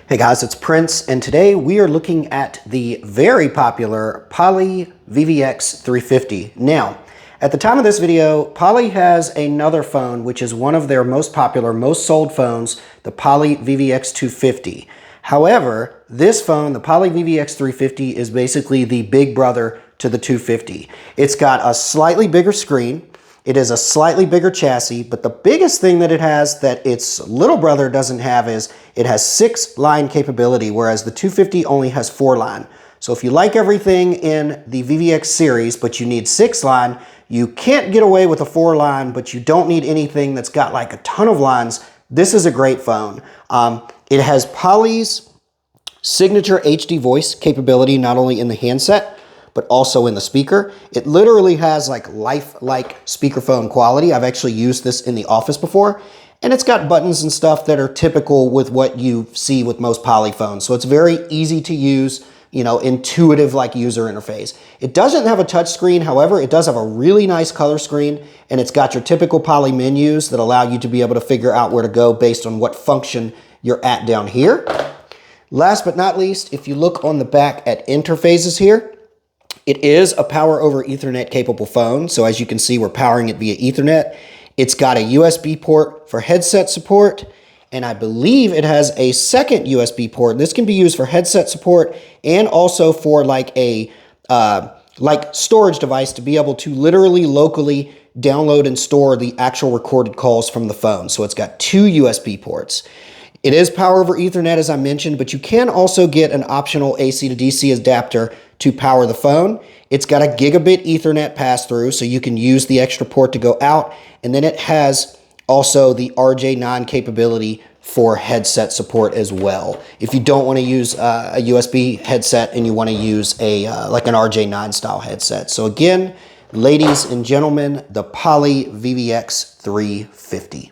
Hey guys, it's Prince, and today we are looking at the very popular Poly VVX 350. Now, at the time of this video, Poly has another phone which is one of their most popular, most sold phones, the Poly VVX 250. However, this phone, the Poly VVX 350, is basically the big brother to the 250. It's got a slightly bigger screen. It is a slightly bigger chassis, but the biggest thing that it has that its little brother doesn't have is it has 6-line capability, whereas the 250 only has 4-line. So if you like everything in the VVX series, but you need 6-line, you can't get away with a 4-line, but you don't need anything that's got like a ton of lines, this is a great phone. It has Poly's signature HD voice capability, not only in the handset, but also in the speaker. It literally has like lifelike speakerphone quality. I've actually used this in the office before, and it's got buttons and stuff that are typical with what you see with most Poly phones. So it's very easy to use, intuitive like user interface. It doesn't have a touch screen, however, it does have a really nice color screen, and it's got your typical Poly menus that allow you to be able to figure out where to go based on what function you're at down here. Last but not least, if you look on the back at interfaces here, it is a power over Ethernet capable phone. So as you can see, we're powering it via Ethernet. It's got a USB port for headset support, and I believe it has a second USB port. This can be used for headset support and also for like a storage device to be able to literally locally download and store the actual recorded calls from the phone. So it's got 2 USB ports. It is power over Ethernet, as I mentioned, but you can also get an optional AC to DC adapter to power the phone. It's got a gigabit Ethernet pass-through, so you can use the extra port to go out, and then it has also the RJ9 capability for headset support as well. If you don't want to use a USB headset and you want to use like an RJ9 style headset. So again, ladies and gentlemen, the Poly VVX 350.